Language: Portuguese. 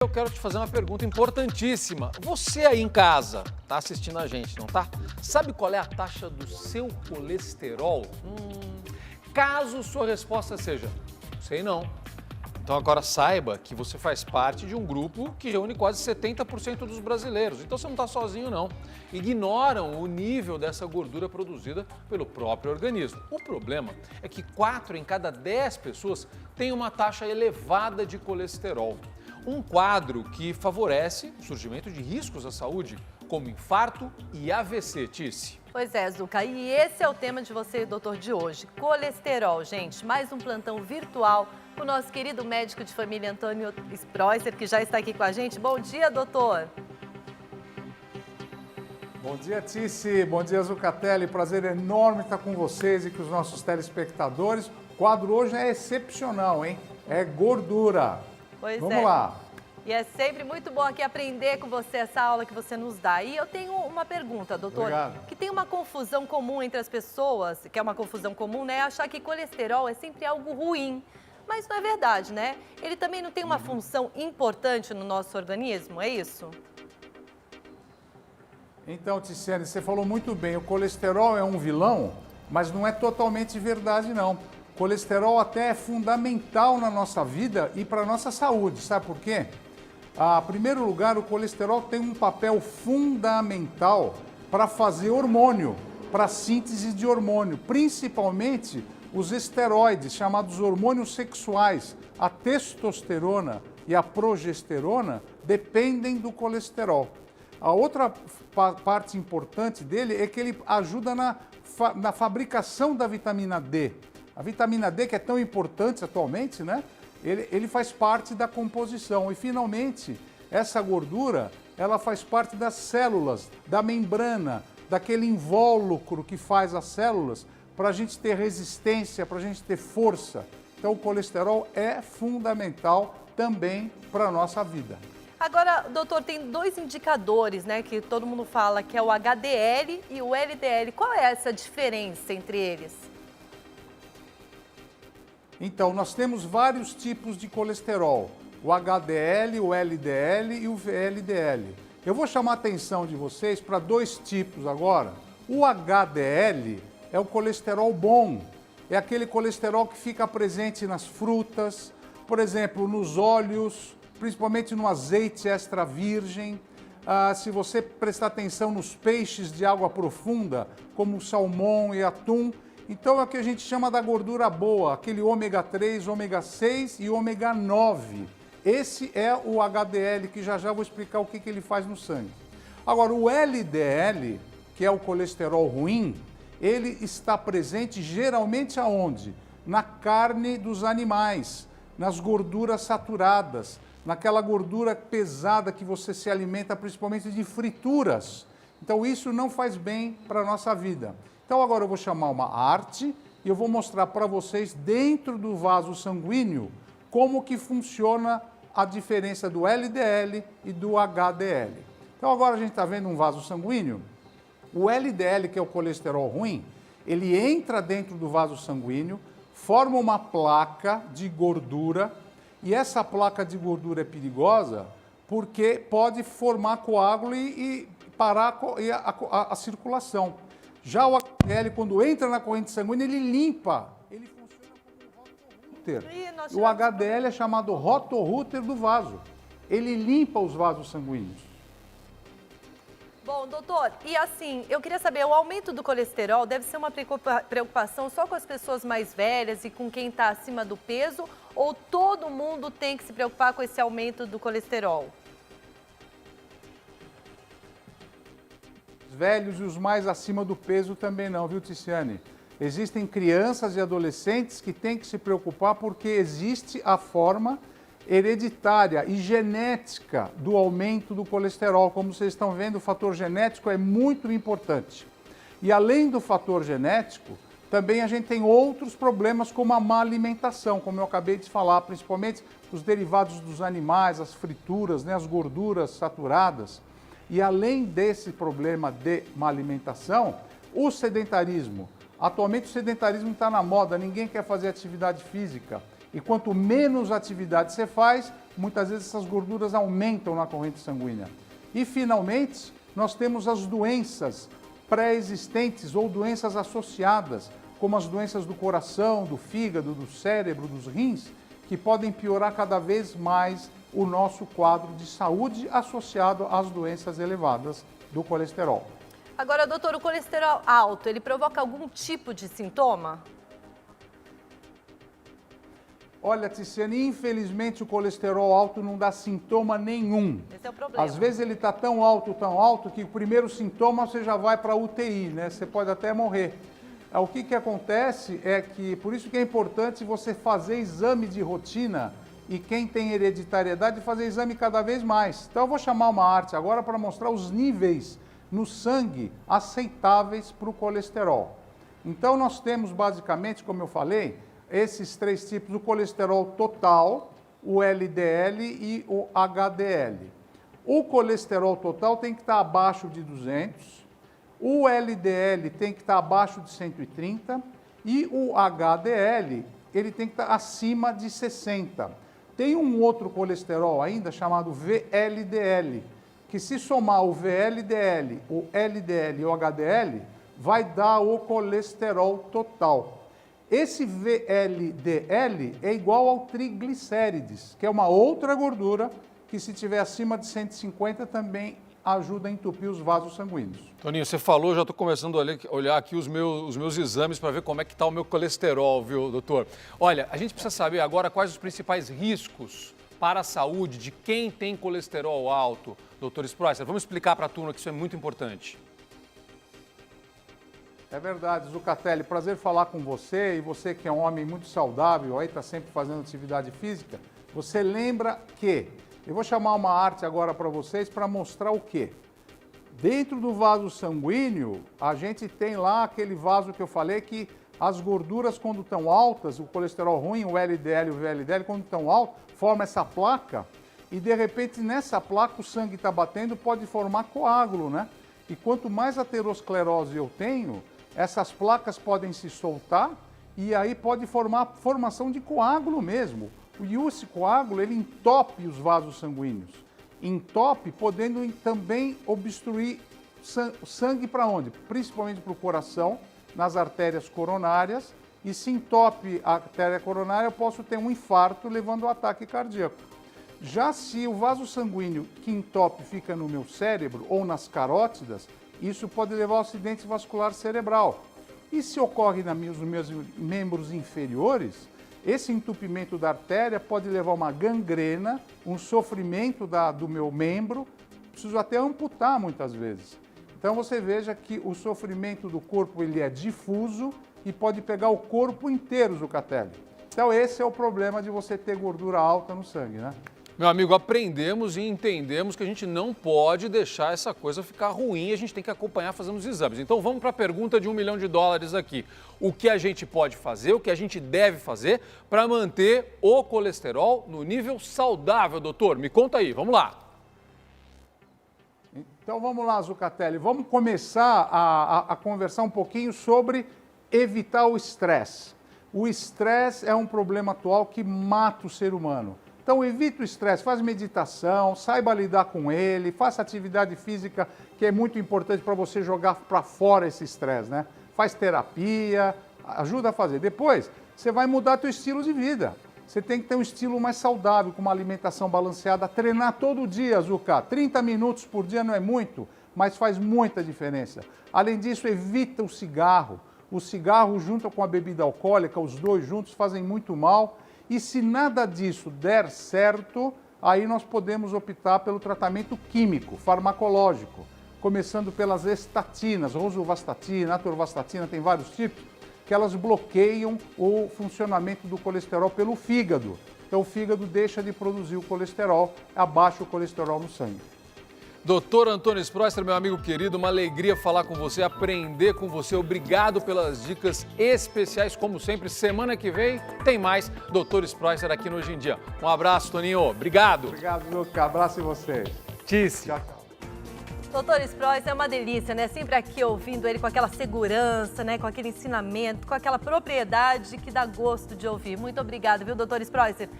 Eu quero te fazer uma pergunta importantíssima. Você aí em casa, tá assistindo a gente, não tá? Sabe qual é a taxa do seu colesterol? Caso sua resposta seja, sei não. Então agora saiba que você faz parte de um grupo que reúne quase 70% dos brasileiros. Então você não está sozinho não. Ignoram o nível dessa gordura produzida pelo próprio organismo. O problema é que 4 em cada 10 pessoas têm uma taxa elevada de colesterol. Um quadro que favorece o surgimento de riscos à saúde, como infarto e AVC, Tice. Pois é, Zuca, e esse é o tema de você, doutor, de hoje. Colesterol, gente, mais um plantão virtual. O nosso querido médico de família, Antônio Spreuser, que já está aqui com a gente. Bom dia, doutor. Bom dia, Tice. Bom dia, Zucatelli. Prazer enorme estar com vocês e com os nossos telespectadores. O quadro hoje é excepcional, hein? É gordura. Pois Vamos lá. E é sempre muito bom aqui aprender com você essa aula que você nos dá. E eu tenho uma pergunta, doutor. Obrigado. Que tem uma confusão comum entre as pessoas, que é uma confusão comum, né? Achar que colesterol é sempre algo ruim. Mas não é verdade, né? Ele também não tem uma função importante no nosso organismo, é isso? Então, Ticiane, você falou muito bem. O colesterol é um vilão, mas não é totalmente verdade, não. O colesterol até é fundamental na nossa vida e para a nossa saúde. Sabe por quê? Em primeiro lugar, o colesterol tem um papel fundamental para fazer hormônio, para a síntese de hormônio, principalmente os esteroides, chamados hormônios sexuais. A testosterona e a progesterona dependem do colesterol. A outra parte importante dele é que ele ajuda na fabricação da vitamina D. A vitamina D, que é tão importante atualmente, né? Ele faz parte da composição. E, finalmente, essa gordura, ela faz parte das células, da membrana, daquele invólucro que faz as células, para a gente ter resistência, para a gente ter força. Então, o colesterol é fundamental também para a nossa vida. Agora, doutor, tem 2 indicadores, né, que todo mundo fala, que é o HDL e o LDL. Qual é essa diferença entre eles? Então, nós temos vários tipos de colesterol. O HDL, o LDL e o VLDL. Eu vou chamar a atenção de vocês para 2 tipos agora. O HDL é o colesterol bom. É aquele colesterol que fica presente nas frutas, por exemplo, nos óleos, principalmente no azeite extra virgem. Se você prestar atenção nos peixes de água profunda, como o salmão e atum, então é o que a gente chama da gordura boa, aquele ômega 3, ômega 6 e ômega 9. Esse é o HDL, que já vou explicar o que ele faz no sangue. Agora, o LDL, que é o colesterol ruim, ele está presente geralmente aonde? Na carne dos animais, nas gorduras saturadas, naquela gordura pesada que você se alimenta principalmente de frituras. Então isso não faz bem para a nossa vida. Então agora eu vou chamar uma arte e eu vou mostrar para vocês dentro do vaso sanguíneo como que funciona a diferença do LDL e do HDL. Então agora a gente está vendo um vaso sanguíneo. O LDL, que é o colesterol ruim, ele entra dentro do vaso sanguíneo, forma uma placa de gordura. E essa placa de gordura é perigosa porque pode formar coágulo e parar a circulação. Já o HDL, quando entra na corrente sanguínea, ele limpa. Ele funciona como um rotorúter. O HDL é chamado rotorúter do vaso. Ele limpa os vasos sanguíneos. Bom, doutor, e assim, eu queria saber, o aumento do colesterol deve ser uma preocupação só com as pessoas mais velhas e com quem está acima do peso, ou todo mundo tem que se preocupar com esse aumento do colesterol? Os velhos e os mais acima do peso também não, viu, Ticiane? Existem crianças e adolescentes que têm que se preocupar porque existe a forma hereditária e genética do aumento do colesterol. Como vocês estão vendo, o fator genético é muito importante. E além do fator genético, também a gente tem outros problemas como a má alimentação, como eu acabei de falar, principalmente os derivados dos animais, as frituras, né, as gorduras saturadas. E além desse problema de má alimentação, o sedentarismo. Atualmente o sedentarismo está na moda, ninguém quer fazer atividade física. E quanto menos atividade você faz, muitas vezes essas gorduras aumentam na corrente sanguínea. E, finalmente, nós temos as doenças pré-existentes ou doenças associadas, como as doenças do coração, do fígado, do cérebro, dos rins, que podem piorar cada vez mais o nosso quadro de saúde associado às doenças elevadas do colesterol. Agora, doutor, o colesterol alto, ele provoca algum tipo de sintoma? Olha, Ticiane, infelizmente o colesterol alto não dá sintoma nenhum. Esse é o problema. Às vezes ele está tão alto, que o primeiro sintoma você já vai para a UTI, né? Você pode até morrer. O que acontece é que, por isso que é importante você fazer exame de rotina e quem tem hereditariedade fazer exame cada vez mais. Então eu vou chamar uma arte agora para mostrar os níveis no sangue aceitáveis para o colesterol. Então nós temos basicamente, como eu falei, esses três tipos, o colesterol total, o LDL e o HDL. O colesterol total tem que estar abaixo de 200, o LDL tem que estar abaixo de 130 e o HDL ele tem que estar acima de 60. Tem um outro colesterol ainda chamado VLDL, que se somar o VLDL, o LDL e o HDL, vai dar o colesterol total. Esse VLDL é igual ao triglicérides, que é uma outra gordura que se tiver acima de 150 também ajuda a entupir os vasos sanguíneos. Toninho, você falou, já estou começando a olhar aqui os meus exames para ver como é que está o meu colesterol, viu, doutor? Olha, a gente precisa saber agora quais os principais riscos para a saúde de quem tem colesterol alto, doutor Spreusser. Vamos explicar para a turma que isso é muito importante. É verdade, Zucatelli, prazer falar com você, e você que é um homem muito saudável, aí está sempre fazendo atividade física, você lembra que, eu vou chamar uma arte agora para vocês para mostrar o quê? Dentro do vaso sanguíneo, a gente tem lá aquele vaso que eu falei que as gorduras quando estão altas, o colesterol ruim, o LDL e o VLDL, quando estão altos, forma essa placa e de repente nessa placa o sangue está batendo, pode formar coágulo, né? E quanto mais aterosclerose eu tenho, essas placas podem se soltar e aí pode formar formação de coágulo mesmo. E esse coágulo, ele entope os vasos sanguíneos. Entope, podendo também obstruir sangue para onde? Principalmente para o coração, nas artérias coronárias. E se entope a artéria coronária, eu posso ter um infarto levando ao ataque cardíaco. Já se o vaso sanguíneo que entope fica no meu cérebro ou nas carótidas, isso pode levar ao acidente vascular cerebral. E se ocorre nos meus membros inferiores, esse entupimento da artéria pode levar a uma gangrena, um sofrimento do meu membro, preciso até amputar muitas vezes. Então você veja que o sofrimento do corpo ele é difuso e pode pegar o corpo inteiro, Zucatelli. Então esse é o problema de você ter gordura alta no sangue, né? Meu amigo, aprendemos e entendemos que a gente não pode deixar essa coisa ficar ruim, a gente tem que acompanhar fazendo os exames. Então vamos para a pergunta de $1 milhão aqui. O que a gente pode fazer, o que a gente deve fazer para manter o colesterol no nível saudável, doutor? Me conta aí, vamos lá. Então vamos lá, Zucatelli, vamos começar a conversar um pouquinho sobre evitar o estresse. O estresse é um problema atual que mata o ser humano. Então evite o estresse, faz meditação, saiba lidar com ele, faça atividade física, que é muito importante para você jogar para fora esse estresse, né? Faz terapia, ajuda a fazer. Depois, você vai mudar seu estilo de vida. Você tem que ter um estilo mais saudável, com uma alimentação balanceada, treinar todo dia, Zucca. 30 minutos por dia não é muito, mas faz muita diferença. Além disso, evita o cigarro. O cigarro junto com a bebida alcoólica, os dois juntos fazem muito mal. E se nada disso der certo, aí nós podemos optar pelo tratamento químico, farmacológico, começando pelas estatinas, rosuvastatina, atorvastatina, tem vários tipos, que elas bloqueiam o funcionamento do colesterol pelo fígado. Então o fígado deixa de produzir o colesterol, abaixa o colesterol no sangue. Doutor Antônio Spreusser, meu amigo querido, uma alegria falar com você, aprender com você. Obrigado pelas dicas especiais, como sempre. Semana que vem tem mais Doutor Spreusser aqui no Hoje em Dia. Um abraço, Toninho. Obrigado. Obrigado, Zucca. Abraço em vocês. Tchau, tchau. Doutor Spreusser é uma delícia, né? Sempre aqui ouvindo ele com aquela segurança, né? Com aquele ensinamento, com aquela propriedade que dá gosto de ouvir. Muito obrigada, viu, doutor Spreusser?